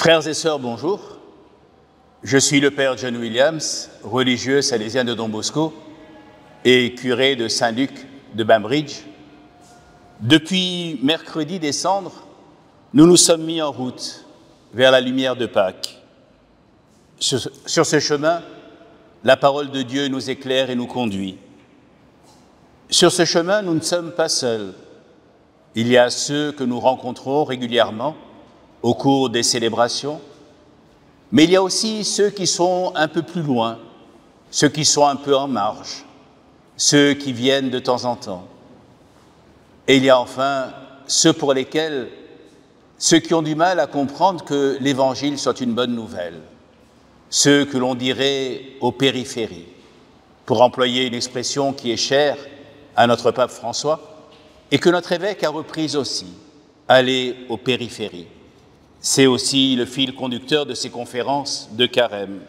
Frères et sœurs, bonjour. Je suis le Père John Williams, religieux salésien de Don Bosco et curé de Saint-Luc de Bainbridge. Depuis mercredi décembre, nous nous sommes mis en route vers la lumière de Pâques. Sur ce chemin, la parole de Dieu nous éclaire et nous conduit. Sur ce chemin, nous ne sommes pas seuls. Il y a ceux que nous rencontrons régulièrement au cours des célébrations, mais il y a aussi ceux qui sont un peu plus loin, ceux qui sont un peu en marge, ceux qui viennent de temps en temps. Et il y a enfin ceux pour lesquels, ceux qui ont du mal à comprendre que l'Évangile soit une bonne nouvelle, ceux que l'on dirait aux périphéries, pour employer une expression qui est chère à notre pape François et que notre évêque a reprise aussi, aller aux périphéries. C'est aussi le fil conducteur de ces conférences de Carême.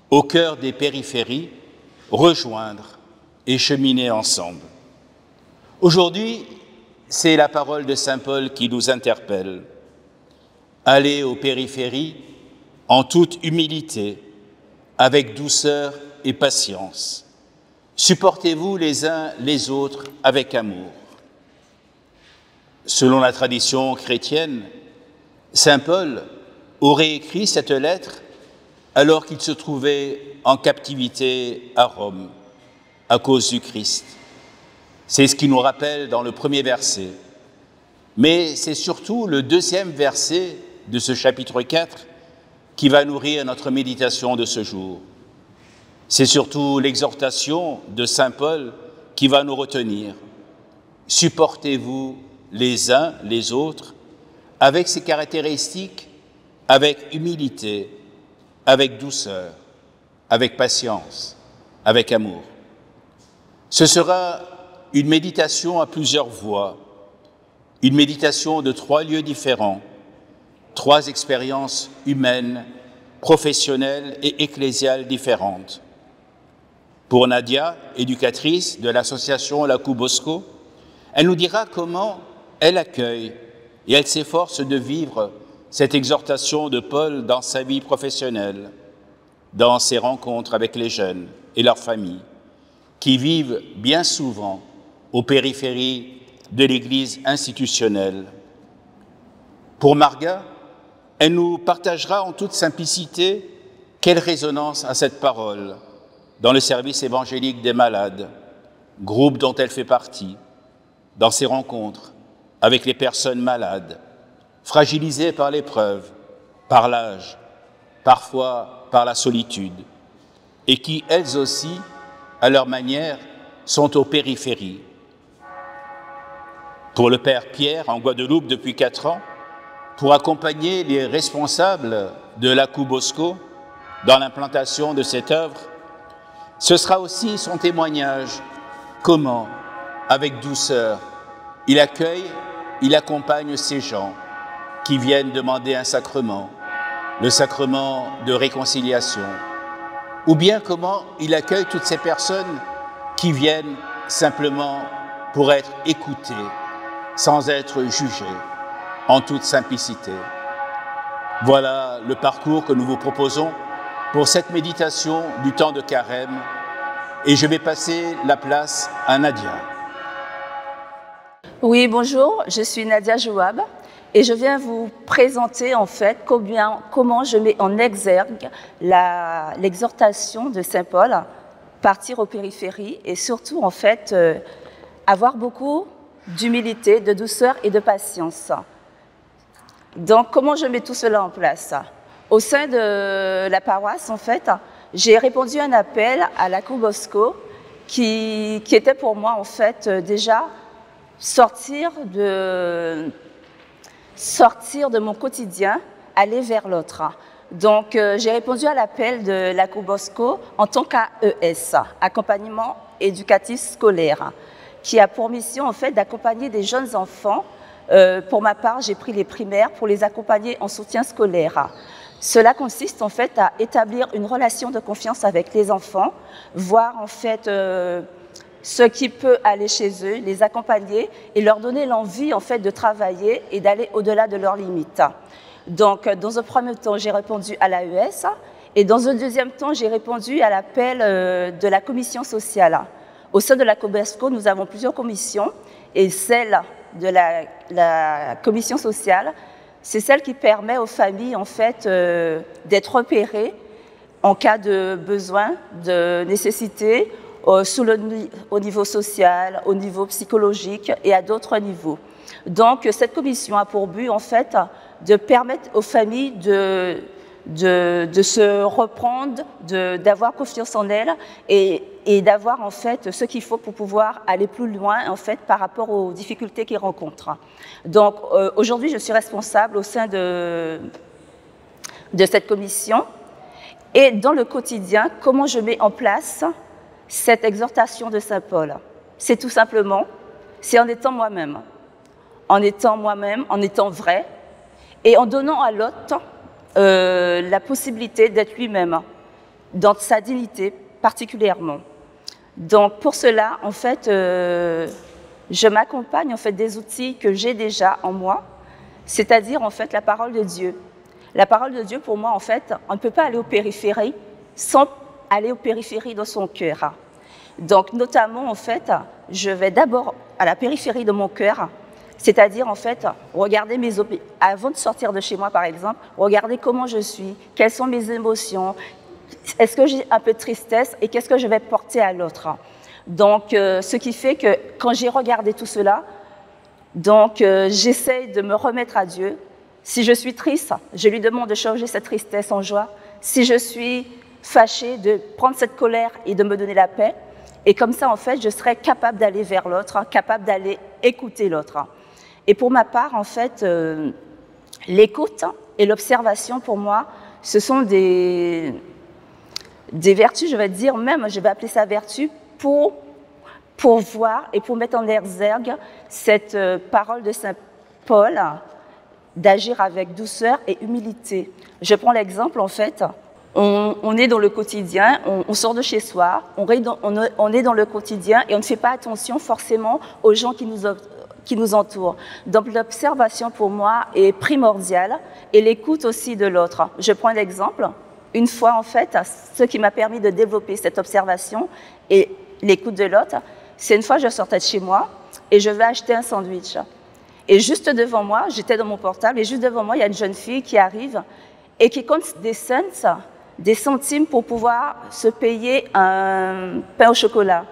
Au cœur des périphéries, rejoindre et cheminer ensemble. Aujourd'hui, c'est la parole de saint Paul qui nous interpelle. Allez aux périphéries en toute humilité, avec douceur et patience. Supportez-vous les uns les autres avec amour. Selon la tradition chrétienne, saint Paul aurait écrit cette lettre alors qu'il se trouvait en captivité à Rome, à cause du Christ. C'est ce qui nous rappelle dans le premier verset. Mais c'est surtout le deuxième verset de ce chapitre 4 qui va nourrir notre méditation de ce jour. C'est surtout l'exhortation de saint Paul qui va nous retenir. Supportez-vous les uns les autres avec ses caractéristiques, avec humilité, avec douceur, avec patience, avec amour. Ce sera une méditation à plusieurs voix, une méditation de 3 lieux différents, 3 expériences humaines, professionnelles et ecclésiales différentes. Pour Nadia, éducatrice de l'association Lakou Bosco, elle nous dira comment elle accueille et elle s'efforce de vivre cette exhortation de Paul dans sa vie professionnelle, dans ses rencontres avec les jeunes et leurs familles, qui vivent bien souvent aux périphéries de l'Église institutionnelle. Pour Marga, elle nous partagera en toute simplicité quelle résonance a cette parole dans le service évangélique des malades, groupe dont elle fait partie, dans ses rencontres avec les personnes malades, fragilisées par l'épreuve, par l'âge, parfois par la solitude, et qui, elles aussi, à leur manière, sont aux périphéries. Pour le Père Pierre, en Guadeloupe depuis 4 ans, pour accompagner les responsables de Lakou Bosco dans l'implantation de cette œuvre, ce sera aussi son témoignage, comment, avec douceur, il accueille, il accompagne ces gens qui viennent demander un sacrement, le sacrement de réconciliation, ou bien comment il accueille toutes ces personnes qui viennent simplement pour être écoutées, sans être jugées, en toute simplicité. Voilà le parcours que nous vous proposons pour cette méditation du temps de Carême, et je vais passer la place à Nadia. Oui, bonjour, je suis Nadia Jouab et je viens vous présenter en fait comment je mets en exergue l'exhortation de saint Paul, partir aux périphéries et surtout en fait avoir beaucoup d'humilité, de douceur et de patience. Donc comment je mets tout cela en place? Au sein de la paroisse en fait, j'ai répondu à un appel à Lakou Bosco qui était pour moi en fait déjà sortir de mon quotidien, aller vers l'autre. Donc, j'ai répondu à l'appel de Lakou Bosco en tant qu'AES, accompagnement éducatif scolaire, qui a pour mission en fait d'accompagner des jeunes enfants. Pour ma part, j'ai pris les primaires pour les accompagner en soutien scolaire. Cela consiste en fait à établir une relation de confiance avec les enfants, voir en fait ce qui peut aller chez eux, les accompagner et leur donner l'envie en fait de travailler et d'aller au-delà de leurs limites. Donc, dans un premier temps, j'ai répondu à l'AES et dans un deuxième temps, j'ai répondu à l'appel de la commission sociale. Au sein de la COBESCO, nous avons plusieurs commissions et celle de la commission sociale, c'est celle qui permet aux familles en fait, d'être repérées en cas de besoin, de nécessité, au niveau social, au niveau psychologique et à d'autres niveaux. Donc, cette commission a pour but, en fait, de permettre aux familles de se reprendre, d'avoir confiance en elles et d'avoir, en fait, ce qu'il faut pour pouvoir aller plus loin, en fait, par rapport aux difficultés qu'ils rencontrent. Donc, aujourd'hui, je suis responsable au sein de cette commission. Et dans le quotidien, comment je mets en place cette exhortation de Saint Paul? C'est tout simplement, c'est en étant moi-même. En étant vrai, et en donnant à l'autre la possibilité d'être lui-même, dans sa dignité particulièrement. Donc pour cela, en fait, je m'accompagne en fait, des outils que j'ai déjà en moi, c'est-à-dire en fait la parole de Dieu. La parole de Dieu, pour moi, en fait, on ne peut pas aller aux périphéries sans aller aux périphéries de son cœur. Donc notamment, en fait, je vais d'abord à la périphérie de mon cœur, c'est-à-dire, en fait, regarder avant de sortir de chez moi, par exemple, regarder comment je suis, quelles sont mes émotions, est-ce que j'ai un peu de tristesse et qu'est-ce que je vais porter à l'autre. Donc, ce qui fait que quand j'ai regardé tout cela, donc j'essaie de me remettre à Dieu. Si je suis triste, je lui demande de changer cette tristesse en joie. Si je suis fâchée, de prendre cette colère et de me donner la paix. Et comme ça, en fait, je serai capable d'aller vers l'autre, capable d'aller écouter l'autre. Et pour ma part, en fait, l'écoute et l'observation, pour moi, ce sont des vertus, je vais dire, même, je vais appeler ça vertu, pour voir et pour mettre en exergue cette parole de Saint Paul, d'agir avec douceur et humilité. Je prends l'exemple, en fait, on est dans le quotidien, on sort de chez soi, on est dans le quotidien et on ne fait pas attention forcément aux gens qui nous entourent. Donc l'observation pour moi est primordiale et l'écoute aussi de l'autre. Je prends l'exemple, une fois en fait, ce qui m'a permis de développer cette observation et l'écoute de l'autre, c'est une fois je sortais de chez moi et je vais acheter un sandwich. Et juste devant moi, j'étais dans mon portable et juste devant moi, il y a une jeune fille qui arrive et qui compte des cents, des centimes pour pouvoir se payer un pain au chocolat.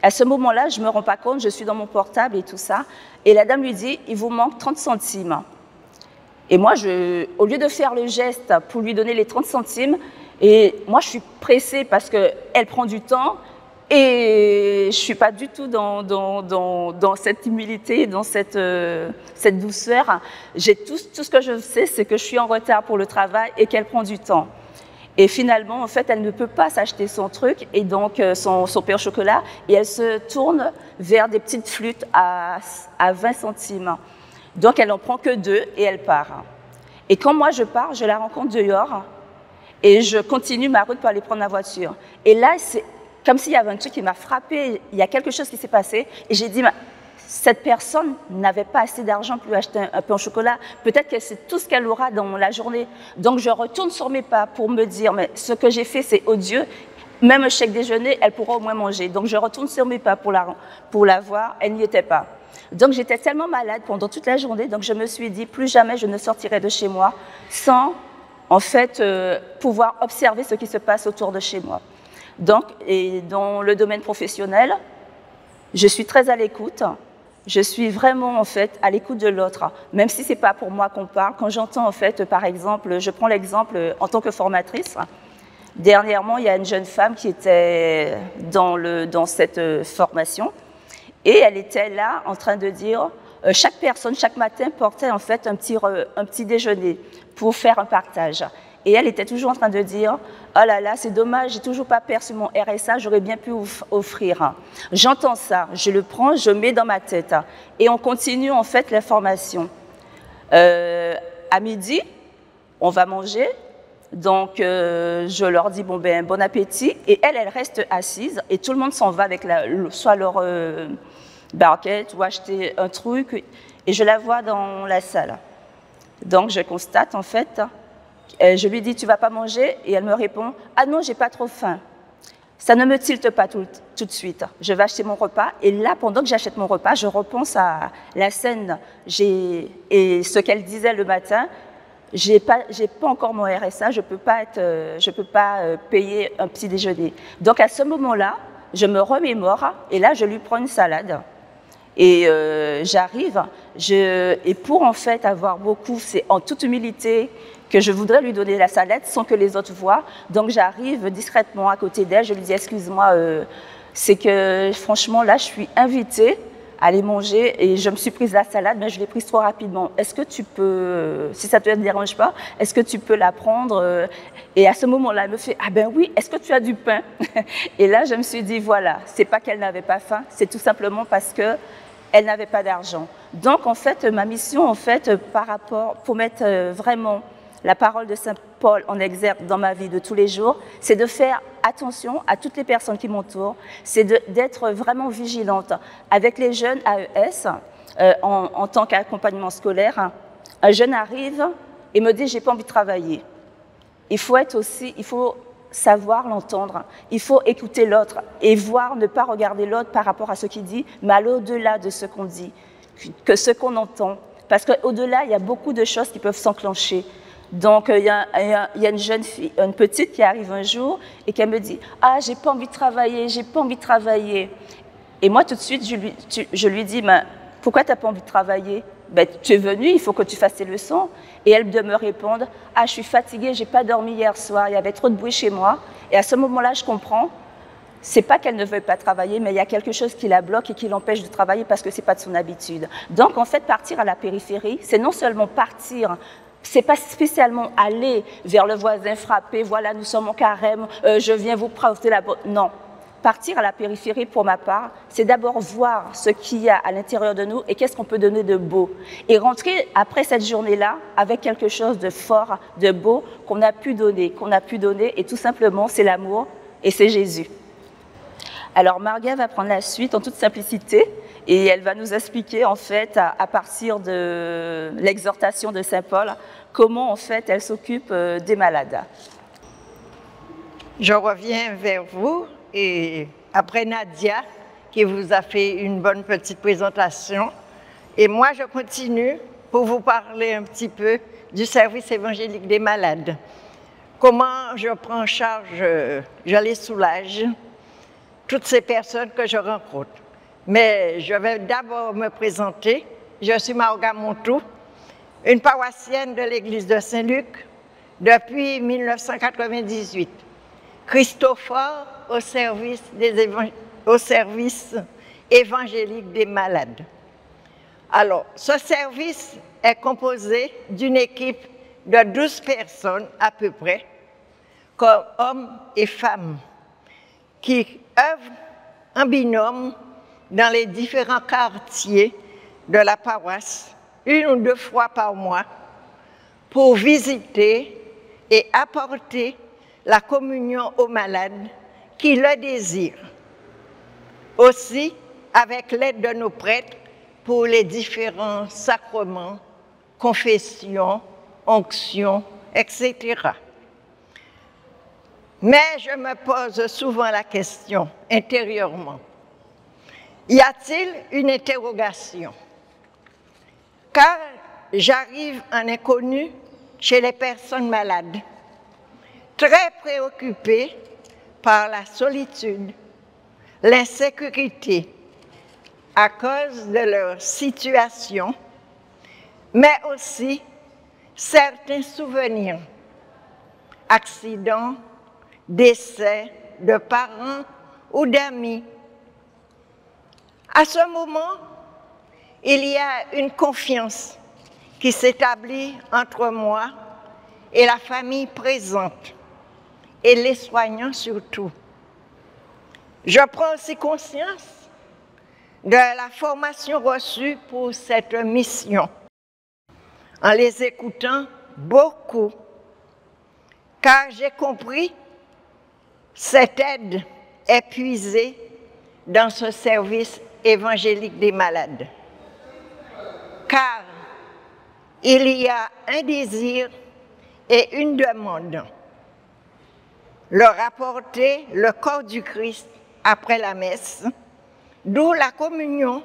À ce moment-là, je ne me rends pas compte, je suis dans mon portable et tout ça. Et la dame lui dit, il vous manque 30 centimes. Et moi, au lieu de faire le geste pour lui donner les 30 centimes, et moi, je suis pressée parce qu'elle prend du temps et je ne suis pas du tout dans cette humilité, dans cette douceur. Tout ce que je sais, c'est que je suis en retard pour le travail et qu'elle prend du temps. Et finalement, en fait, elle ne peut pas s'acheter son truc, et donc son pain au chocolat, et elle se tourne vers des petites flûtes à 20 centimes. Donc, elle n'en prend que 2 et elle part. Et quand moi je pars, je la rencontre dehors, et je continue ma route pour aller prendre ma voiture. Et là, c'est comme s'il y avait un truc qui m'a frappée, il y a quelque chose qui s'est passé, et j'ai dit, cette personne n'avait pas assez d'argent pour lui acheter un pain au chocolat. Peut-être que c'est tout ce qu'elle aura dans la journée. Donc, je retourne sur mes pas pour me dire, mais ce que j'ai fait, c'est odieux. Même un chèque déjeuner, elle pourra au moins manger. Donc, je retourne sur mes pas pour la voir. Elle n'y était pas. Donc, j'étais tellement malade pendant toute la journée. Donc, je me suis dit, plus jamais je ne sortirai de chez moi sans, en fait, pouvoir observer ce qui se passe autour de chez moi. Donc, et dans le domaine professionnel, je suis très à l'écoute. Je suis vraiment, en fait, à l'écoute de l'autre, même si ce n'est pas pour moi qu'on parle. Quand j'entends, en fait, par exemple, je prends l'exemple en tant que formatrice. Dernièrement, il y a une jeune femme qui était dans cette formation et elle était là en train de dire, chaque personne, chaque matin, portait en fait un petit déjeuner pour faire un partage. Et elle était toujours en train de dire, oh là là, c'est dommage, j'ai toujours pas perçu mon RSA, j'aurais bien pu offrir. J'entends ça, je le prends, je mets dans ma tête. Et on continue en fait la formation. À midi, on va manger. Donc, je leur dis, bon appétit. Et elle reste assise et tout le monde s'en va avec soit leur barquette ou acheter un truc. Et je la vois dans la salle. Donc, je constate, en fait, je lui dis, tu ne vas pas manger? Et elle me répond, ah non, j'ai pas trop faim. Ça ne me tilte pas tout de suite. Je vais acheter mon repas et là, pendant que j'achète mon repas, je repense à la scène et ce qu'elle disait le matin. J'ai pas encore mon RSA, je peux pas payer un petit déjeuner. Donc à ce moment-là, je me remémore et là, je lui prends une salade. Et j'arrive, et pour en fait avoir beaucoup, c'est en toute humilité que je voudrais lui donner la salade sans que les autres voient. Donc j'arrive discrètement à côté d'elle, je lui dis excuse-moi, c'est que franchement là je suis invitée à aller manger et je me suis prise la salade, mais je l'ai prise trop rapidement. Est-ce que tu peux, si ça ne te dérange pas, est-ce que tu peux la prendre? Et à ce moment-là, elle me fait, ah ben oui, est-ce que tu as du pain? Et là je me suis dit voilà, c'est pas qu'elle n'avait pas faim, c'est tout simplement parce que elle n'avait pas d'argent. Donc en fait, ma mission en fait, pour mettre vraiment la parole de Saint Paul en exergue dans ma vie de tous les jours, c'est de faire attention à toutes les personnes qui m'entourent, c'est d'être vraiment vigilante. Avec les jeunes AES, en tant qu'accompagnement scolaire, un jeune arrive et me dit « j'ai pas envie de travailler ». Il faut savoir l'entendre, il faut écouter l'autre et voir, ne pas regarder l'autre par rapport à ce qu'il dit, mais aller au-delà de ce qu'on dit, que ce qu'on entend. Parce qu'au-delà, il y a beaucoup de choses qui peuvent s'enclencher. Donc, il y a une jeune fille, une petite qui arrive un jour et qui me dit « Ah, j'ai pas envie de travailler, j'ai pas envie de travailler ». Et moi, tout de suite, je lui dis « Pourquoi tu n'as pas envie de travailler ? Ben, tu es venue, il faut que tu fasses tes leçons. » Et elle de me répondre « Ah, je suis fatiguée, j'ai pas dormi hier soir, il y avait trop de bruit chez moi. » Et à ce moment-là, je comprends, c'est pas qu'elle ne veut pas travailler, mais il y a quelque chose qui la bloque et qui l'empêche de travailler parce que c'est pas de son habitude. Donc, en fait, partir à la périphérie, c'est non seulement partir, c'est pas spécialement aller vers le voisin, frapper, voilà, nous sommes en carême, je viens vous porter la bonne. Non. Partir à la périphérie, pour ma part, c'est d'abord voir ce qu'il y a à l'intérieur de nous et qu'est-ce qu'on peut donner de beau. Et rentrer après cette journée-là avec quelque chose de fort, de beau, qu'on a pu donner, et tout simplement, c'est l'amour et c'est Jésus. Alors, Marga va prendre la suite en toute simplicité et elle va nous expliquer, en fait, à partir de l'exhortation de Saint Paul, comment, en fait, elle s'occupe des malades. Je reviens vers vous et après Nadia, qui vous a fait une bonne petite présentation, et moi, je continue pour vous parler un petit peu du service évangélique des malades. Comment je prends en charge, je les soulage, toutes ces personnes que je rencontre. Mais je vais d'abord me présenter. Je suis Marga Montou, une paroissienne de l'église de Saint-Luc depuis 1998. Christophore au service évangélique des malades. Alors, ce service est composé d'une équipe de 12 personnes à peu près, comme hommes et femmes, qui œuvrent en binôme dans les différents quartiers de la paroisse, 1 ou 2 fois par mois, pour visiter et apporter la communion aux malades qui le désirent. Aussi, avec l'aide de nos prêtres pour les différents sacrements, confessions, onctions, etc. Mais je me pose souvent la question, intérieurement, y a-t-il une interrogation? Car j'arrive en inconnu chez les personnes malades, très préoccupées par la solitude, l'insécurité à cause de leur situation, mais aussi certains souvenirs, accidents, décès de parents ou d'amis. À ce moment, il y a une confiance qui s'établit entre moi et la famille présente, et les soignants surtout. Je prends aussi conscience de la formation reçue pour cette mission, en les écoutant beaucoup, car j'ai compris cette aide est puisée dans ce service évangélique des malades. Car il y a un désir et une demande. Leur apporter le corps du Christ après la messe, d'où la communion,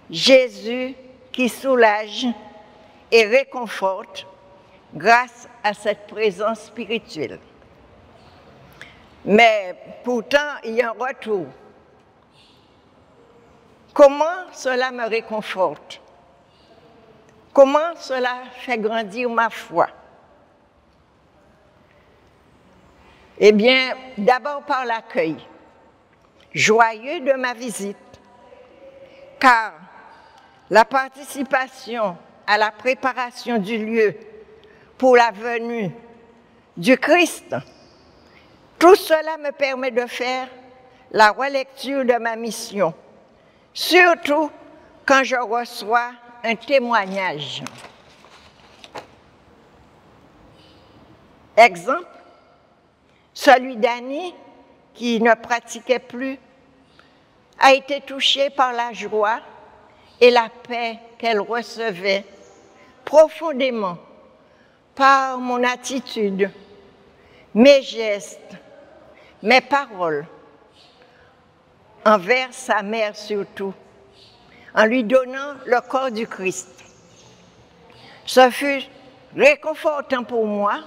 Jésus qui soulage et réconforte grâce à cette présence spirituelle. Mais pourtant, il y a un retour. Comment cela me réconforte? Comment cela fait grandir ma foi? Eh bien, d'abord par l'accueil, joyeux de ma visite, car la participation à la préparation du lieu pour la venue du Christ, tout cela me permet de faire la relecture de ma mission, surtout quand je reçois un témoignage. Exemple, celui d'Annie, qui ne pratiquait plus, a été touché par la joie et la paix qu'elle recevait profondément par mon attitude, mes gestes, mes paroles, envers sa mère surtout, en lui donnant le corps du Christ. Ce fut réconfortant pour moi,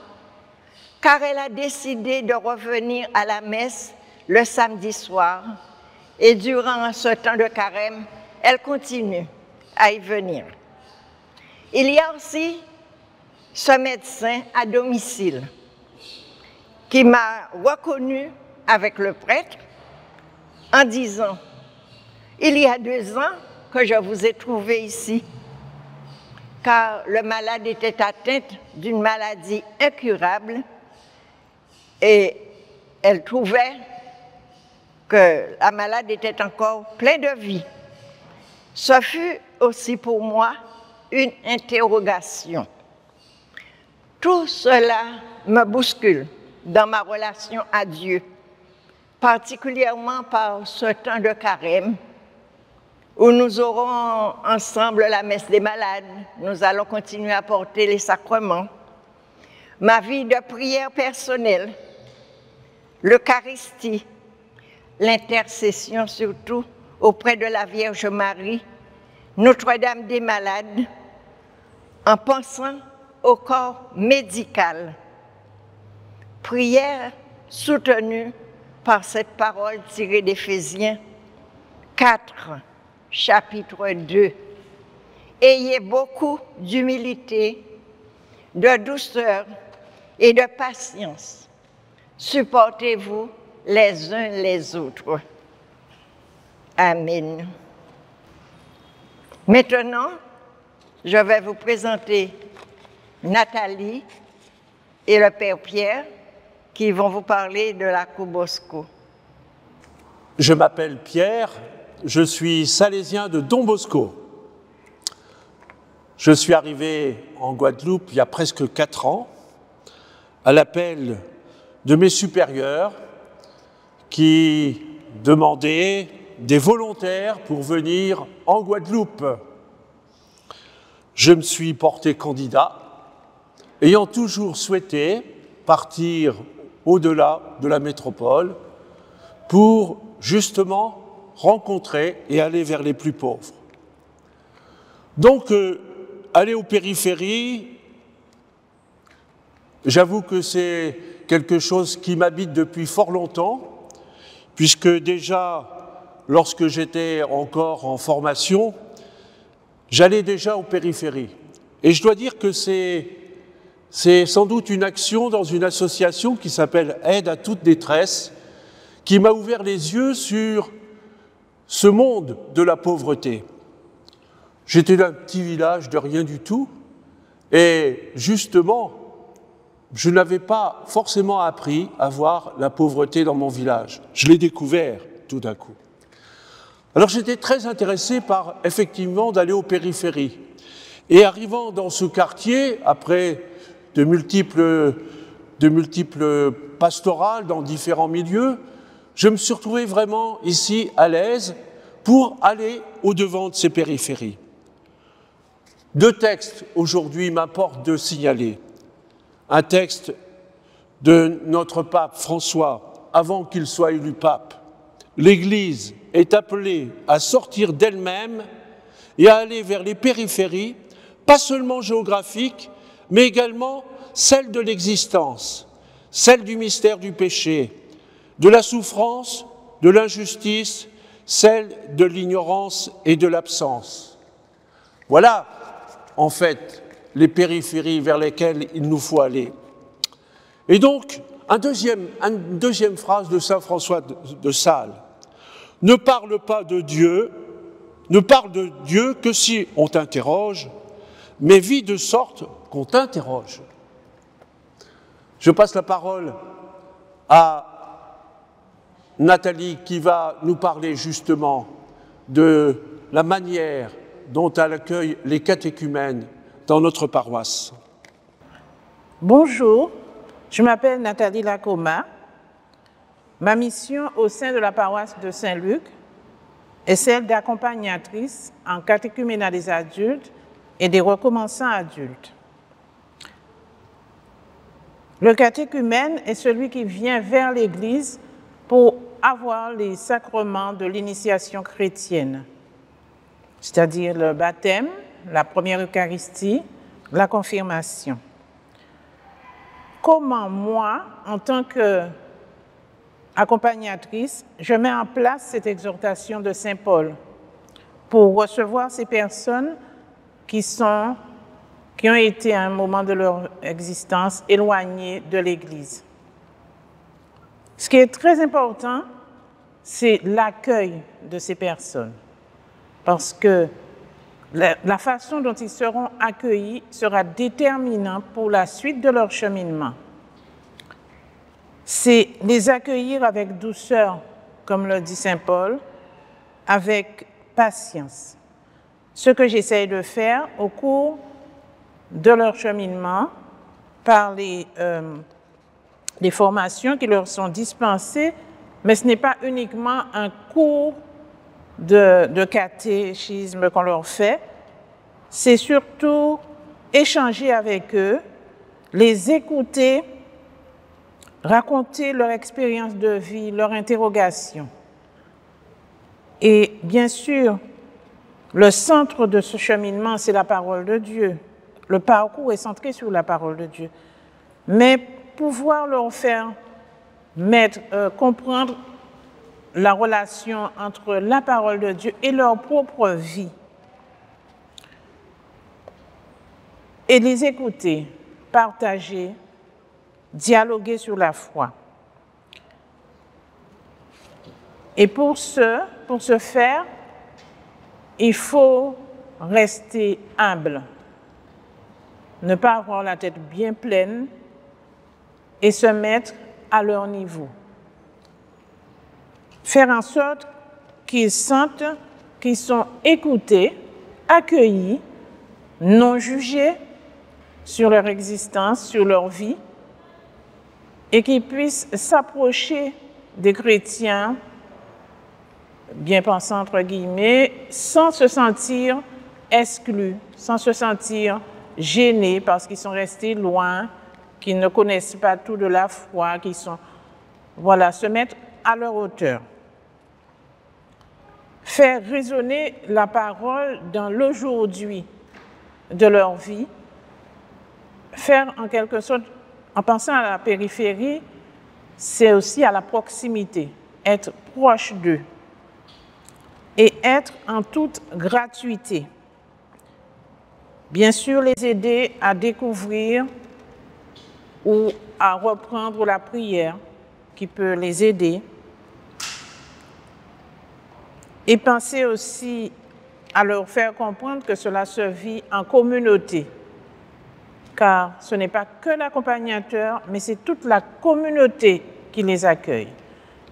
car elle a décidé de revenir à la messe le samedi soir, et durant ce temps de carême, elle continue à y venir. Il y a aussi ce médecin à domicile qui m'a reconnue avec le prêtre en disant « Il y a 2 ans que je vous ai trouvé ici, car le malade était atteint d'une maladie incurable et elle trouvait que la malade était encore pleine de vie. » Ce fut aussi pour moi une interrogation. Tout cela me bouscule dans ma relation à Dieu, particulièrement par ce temps de carême où nous aurons ensemble la messe des malades, nous allons continuer à porter les sacrements, ma vie de prière personnelle, l'Eucharistie, l'intercession surtout auprès de la Vierge Marie, Notre-Dame des Malades, en pensant au corps médical. Prière soutenue par cette parole tirée d'Éphésiens 4, chapitre 2. Ayez beaucoup d'humilité, de douceur et de patience. Supportez-vous les uns les autres. Amen. Maintenant, je vais vous présenter Nathalie et le Père Pierre qui vont vous parler de la Cour Bosco. Je m'appelle Pierre, je suis salésien de Don Bosco. Je suis arrivé en Guadeloupe il y a presque 4 ans, à l'appel de mes supérieurs qui demandaient des volontaires pour venir en Guadeloupe. Je me suis porté candidat, ayant toujours souhaité partir au-delà de la métropole pour justement rencontrer et aller vers les plus pauvres. Donc, aller aux périphéries, j'avoue que c'est quelque chose qui m'habite depuis fort longtemps, puisque déjà, lorsque j'étais encore en formation, j'allais déjà aux périphéries. Et je dois dire que c'est sans doute une action dans une association qui s'appelle Aide à toute détresse, qui m'a ouvert les yeux sur ce monde de la pauvreté. J'étais d'un petit village de rien du tout, et justement, je n'avais pas forcément appris à voir la pauvreté dans mon village. Je l'ai découvert tout d'un coup. Alors j'étais très intéressé par, effectivement, d'aller aux périphéries. Et arrivant dans ce quartier, après de multiples pastorales dans différents milieux, je me suis retrouvé vraiment ici à l'aise pour aller au-devant de ces périphéries. Deux textes aujourd'hui m'importe de signaler. Un texte de notre pape François, avant qu'il soit élu pape. L'Église est appelée à sortir d'elle-même et à aller vers les périphéries, pas seulement géographiques, mais également celles de l'existence, celles du mystère du péché, de la souffrance, de l'injustice, celles de l'ignorance et de l'absence. Voilà, en fait, les périphéries vers lesquelles il nous faut aller. Et donc, une deuxième phrase de saint François de Sales. Ne parle pas de Dieu, ne parle de Dieu que si on t'interroge, mais vis de sorte qu'on t'interroge. Je passe la parole à Nathalie qui va nous parler justement de la manière dont elle accueille les catéchumènes dans notre paroisse. Bonjour, je m'appelle Nathalie Lacoma. Ma mission au sein de la paroisse de Saint-Luc est celle d'accompagnatrice en catéchuménat des adultes et des recommençants adultes. Le catéchumène est celui qui vient vers l'Église pour avoir les sacrements de l'initiation chrétienne, c'est-à-dire le baptême, la première Eucharistie, la confirmation. Comment moi, en tant qu'accompagnatrice, je mets en place cette exhortation de Saint Paul pour recevoir ces personnes qui ont été à un moment de leur existence éloignées de l'Église. Ce qui est très important, c'est l'accueil de ces personnes, parce que la façon dont ils seront accueillis sera déterminante pour la suite de leur cheminement. C'est les accueillir avec douceur, comme le dit Saint Paul, avec patience. Ce que j'essaye de faire au cours de leur cheminement par les formations qui leur sont dispensées, mais ce n'est pas uniquement un cours de catéchisme qu'on leur fait, c'est surtout échanger avec eux, les écouter, raconter leur expérience de vie, leur interrogation. Et bien sûr, le centre de ce cheminement, c'est la parole de Dieu. Le parcours est centré sur la parole de Dieu. Mais pouvoir leur faire comprendre la relation entre la parole de Dieu et leur propre vie. Et les écouter, partager, dialoguer sur la foi. Et pour ce faire, il faut rester humble, ne pas avoir la tête bien pleine et se mettre à leur niveau. Faire en sorte qu'ils sentent qu'ils sont écoutés, accueillis, non jugés sur leur existence, sur leur vie, et qu'ils puissent s'approcher des chrétiens bien pensants, entre guillemets, sans se sentir exclus, sans se sentir gênés parce qu'ils sont restés loin, qu'ils ne connaissent pas tout de la foi, se mettre à leur hauteur. Faire résonner la parole dans l'aujourd'hui de leur vie, faire en quelque sorte, en pensant à la périphérie, c'est aussi à la proximité, être proche d'eux et être en toute gratuité. Bien sûr, les aider à découvrir ou à reprendre la prière qui peut les aider. Et penser aussi à leur faire comprendre que cela se vit en communauté, car ce n'est pas que l'accompagnateur, mais c'est toute la communauté qui les accueille.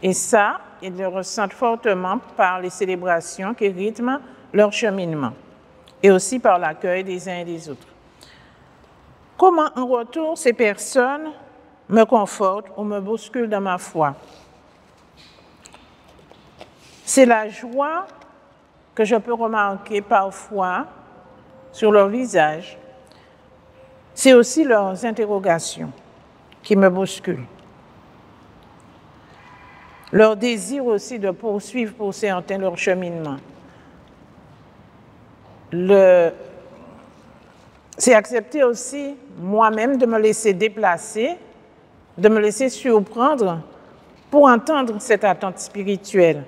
Et ça, ils le ressentent fortement par les célébrations qui rythment leur cheminement, et aussi par l'accueil des uns et des autres. Comment, en retour, ces personnes me confortent ou me bousculent dans ma foi? C'est la joie que je peux remarquer parfois sur leur visage. C'est aussi leurs interrogations qui me bousculent. Leur désir aussi de poursuivre pour certains leur cheminement. C'est accepter aussi moi-même de me laisser déplacer, de me laisser surprendre pour entendre cette attente spirituelle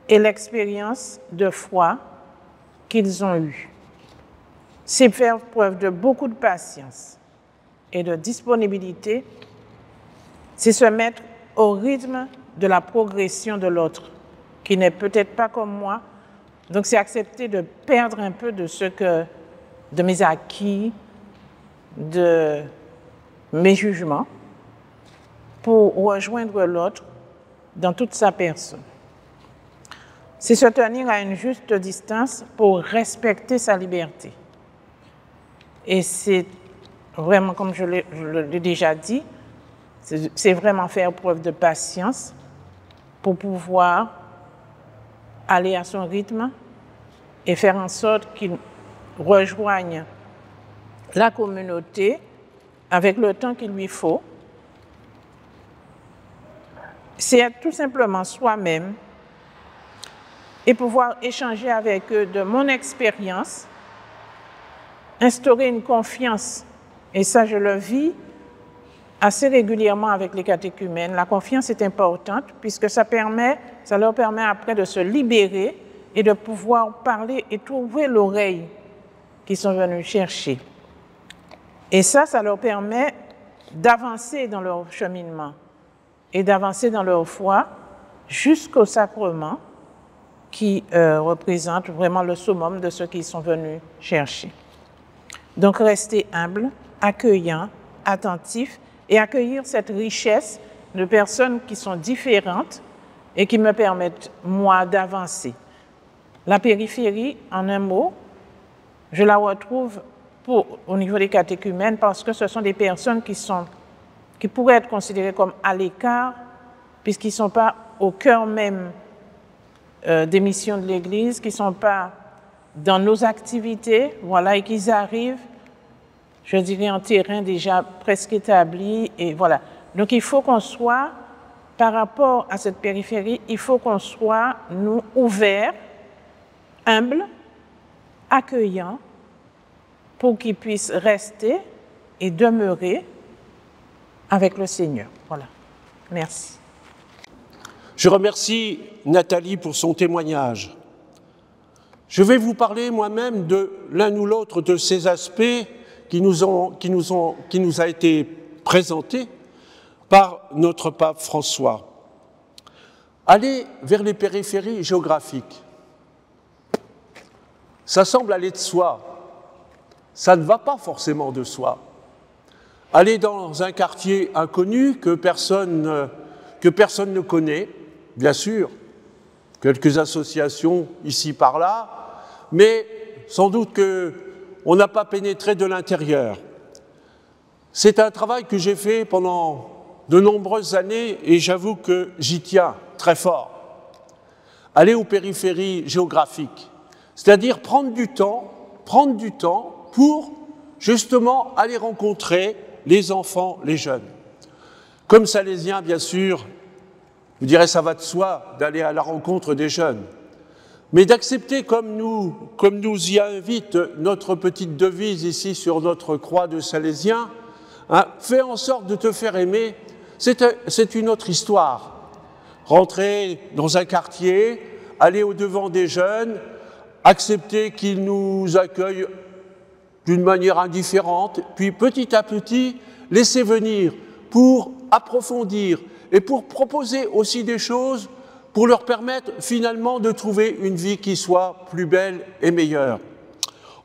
et l'expérience de foi qu'ils ont eue. C'est faire preuve de beaucoup de patience et de disponibilité, c'est se mettre au rythme de la progression de l'autre, qui n'est peut-être pas comme moi. Donc c'est accepter de perdre un peu de mes acquis, de mes jugements, pour rejoindre l'autre dans toute sa personne. C'est se tenir à une juste distance pour respecter sa liberté. Et c'est vraiment, comme je l'ai déjà dit, c'est vraiment faire preuve de patience pour pouvoir aller à son rythme et faire en sorte qu'il rejoigne la communauté avec le temps qu'il lui faut. C'est être tout simplement soi-même et pouvoir échanger avec eux de mon expérience, instaurer une confiance. Et ça, je le vis assez régulièrement avec les catéchumènes. La confiance est importante puisque ça leur permet après de se libérer et de pouvoir parler et trouver l'oreille qu'ils sont venus chercher. Et ça leur permet d'avancer dans leur cheminement et d'avancer dans leur foi jusqu'au sacrement qui représente vraiment le summum de ce qu'ils sont venus chercher. Donc, rester humble, accueillant, attentif et accueillir cette richesse de personnes qui sont différentes et qui me permettent, moi, d'avancer. La périphérie, en un mot, je la retrouve au niveau des catéchumènes parce que ce sont des personnes qui pourraient être considérées comme à l'écart puisqu'ils ne sont pas au cœur même des missions de l'Église, qui ne sont pas dans nos activités, voilà, et qu'ils arrivent, je dirais, en terrain déjà presque établi, et voilà. Donc il faut qu'on soit, par rapport à cette périphérie, il faut qu'on soit, nous, ouverts, humbles, accueillants, pour qu'ils puissent rester et demeurer avec le Seigneur. Voilà. Merci. Je remercie Nathalie pour son témoignage. Je vais vous parler moi-même de l'un ou l'autre de ces aspects qui nous a été présentés par notre pape François. Aller vers les périphéries géographiques, ça semble aller de soi. Ça ne va pas forcément de soi. Aller dans un quartier inconnu que personne ne connaît, bien sûr, quelques associations ici par là, mais sans doute qu'on n'a pas pénétré de l'intérieur. C'est un travail que j'ai fait pendant de nombreuses années et j'avoue que j'y tiens très fort. Aller aux périphéries géographiques, c'est-à-dire prendre du temps pour justement aller rencontrer les enfants, les jeunes. Comme Salésien, bien sûr, je dirais ça va de soi d'aller à la rencontre des jeunes, mais d'accepter comme nous y invite notre petite devise ici sur notre croix de Salésien, hein, fais en sorte de te faire aimer, c'est une autre histoire. Rentrer dans un quartier, aller au-devant des jeunes, accepter qu'ils nous accueillent d'une manière indifférente, puis petit à petit, laisser venir pour approfondir et pour proposer aussi des choses pour leur permettre finalement de trouver une vie qui soit plus belle et meilleure.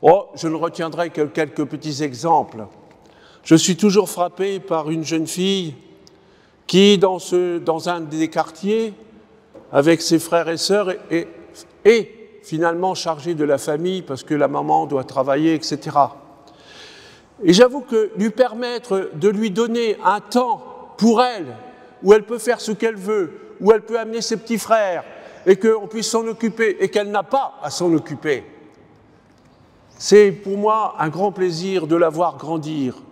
Oh, je ne retiendrai que quelques petits exemples. Je suis toujours frappé par une jeune fille qui, dans un des quartiers, avec ses frères et sœurs, est finalement chargée de la famille parce que la maman doit travailler, etc. Et j'avoue que lui permettre de lui donner un temps pour elle, où elle peut faire ce qu'elle veut, où elle peut amener ses petits frères, et qu'on puisse s'en occuper, et qu'elle n'a pas à s'en occuper. C'est pour moi un grand plaisir de la voir grandir,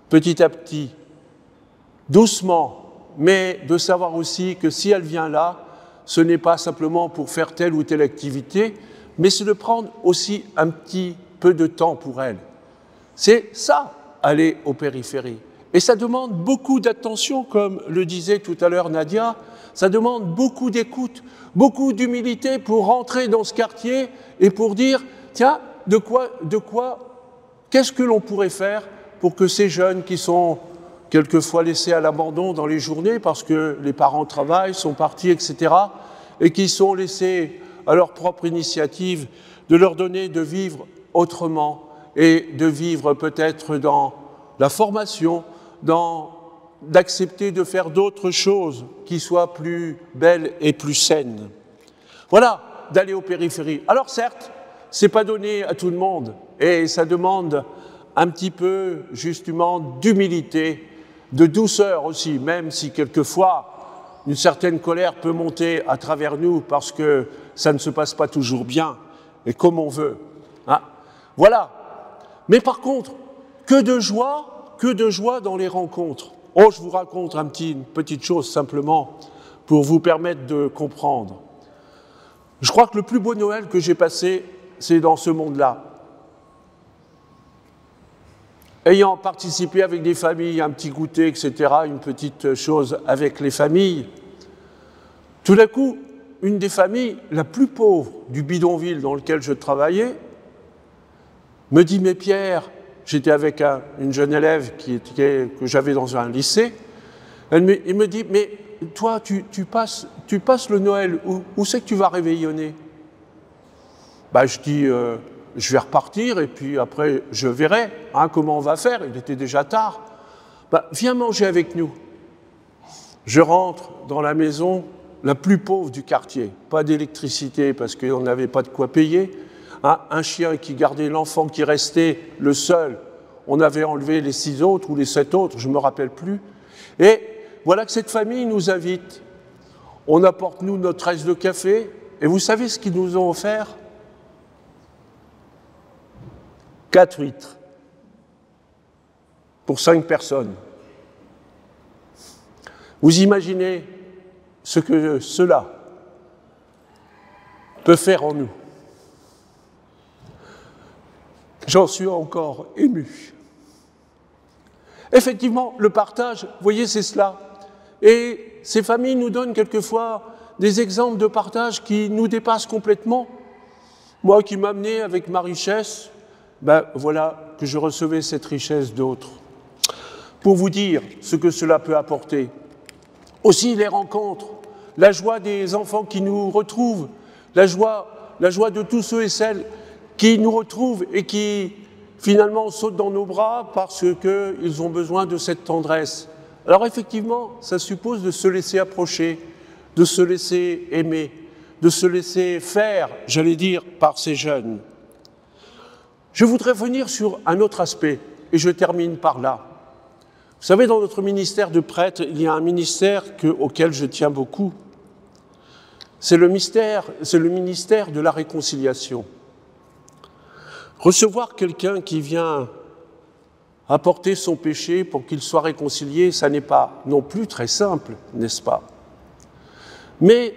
petit à petit, doucement, mais de savoir aussi que si elle vient là, ce n'est pas simplement pour faire telle ou telle activité, mais c'est de prendre aussi un petit peu de temps pour elle. C'est ça, aller aux périphéries. Et ça demande beaucoup d'attention, comme le disait tout à l'heure Nadia, ça demande beaucoup d'écoute, beaucoup d'humilité pour rentrer dans ce quartier et pour dire, tiens, qu'est-ce que l'on pourrait faire pour que ces jeunes qui sont quelquefois laissés à l'abandon dans les journées parce que les parents travaillent, sont partis, etc., et qui sont laissés à leur propre initiative, de leur donner de vivre autrement et de vivre peut-être dans la formation, d'accepter de faire d'autres choses qui soient plus belles et plus saines. Voilà, d'aller aux périphéries. Alors certes, ce n'est pas donné à tout le monde et ça demande un petit peu justement d'humilité, de douceur aussi, même si quelquefois une certaine colère peut monter à travers nous parce que ça ne se passe pas toujours bien et comme on veut. Hein. Voilà. Mais par contre, que de joie dans les rencontres. Oh, je vous raconte une petite chose simplement pour vous permettre de comprendre. Je crois que le plus beau Noël que j'ai passé, c'est dans ce monde-là. Ayant participé avec des familles, un petit goûter, etc., une petite chose avec les familles, tout d'un coup, une des familles la plus pauvre du bidonville dans lequel je travaillais me dit « Mais Pierre », j'étais avec une jeune élève que j'avais dans un lycée, il me dit « Mais toi, tu passes le Noël, où c'est que tu vas réveillonner ?» Je dis « Je vais repartir et puis après je verrai comment on va faire. » Il était déjà tard. « Viens manger avec nous. » Je rentre dans la maison la plus pauvre du quartier. Pas d'électricité parce qu'on n'avait pas de quoi payer. Un chien qui gardait l'enfant qui restait le seul. On avait enlevé les 6 autres ou les 7 autres, je ne me rappelle plus. Et voilà que cette famille nous invite. On apporte, nous, notre tasse de café. Et vous savez ce qu'ils nous ont offert ? 4 huîtres. Pour 5 personnes. Vous imaginez ce que cela peut faire en nous. J'en suis encore ému. Effectivement, le partage, vous voyez, c'est cela. Et ces familles nous donnent quelquefois des exemples de partage qui nous dépassent complètement. Moi qui m'amenais avec ma richesse, voilà que je recevais cette richesse d'autres. Pour vous dire ce que cela peut apporter. Aussi les rencontres, la joie des enfants qui nous retrouvent, la joie de tous ceux et celles qui nous retrouvent et qui finalement sautent dans nos bras parce qu'ils ont besoin de cette tendresse. Alors effectivement, ça suppose de se laisser approcher, de se laisser aimer, de se laisser faire, j'allais dire, par ces jeunes. Je voudrais revenir sur un autre aspect, et je termine par là. Vous savez, dans notre ministère de prêtre, il y a un ministère auquel je tiens beaucoup. C'est le ministère de la réconciliation. Recevoir quelqu'un qui vient apporter son péché pour qu'il soit réconcilié, ça n'est pas non plus très simple, n'est-ce pas? Mais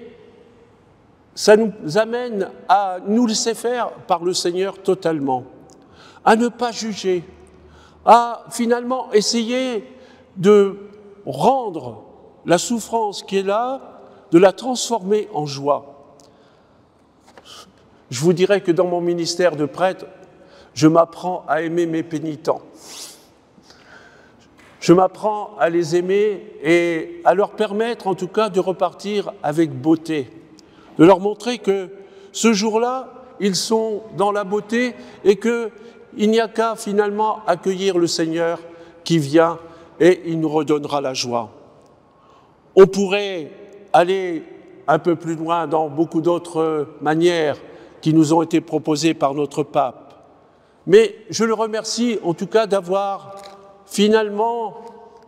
ça nous amène à nous laisser faire par le Seigneur totalement, à ne pas juger, à finalement essayer de rendre la souffrance qui est là, de la transformer en joie. Je vous dirais que dans mon ministère de prêtre, je m'apprends à aimer mes pénitents. Je m'apprends à les aimer et à leur permettre en tout cas de repartir avec beauté, de leur montrer que ce jour-là, ils sont dans la beauté et qu'il n'y a qu'à finalement accueillir le Seigneur qui vient et il nous redonnera la joie. On pourrait aller un peu plus loin dans beaucoup d'autres manières qui nous ont été proposées par notre pape. Mais je le remercie en tout cas d'avoir finalement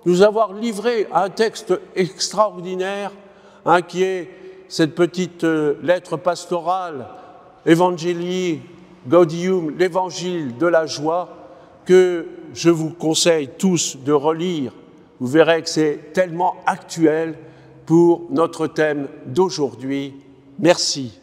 nous avoir livré un texte extraordinaire qui est cette petite lettre pastorale, Evangelii Gaudium, l'évangile de la joie, que je vous conseille tous de relire. Vous verrez que c'est tellement actuel pour notre thème d'aujourd'hui. Merci.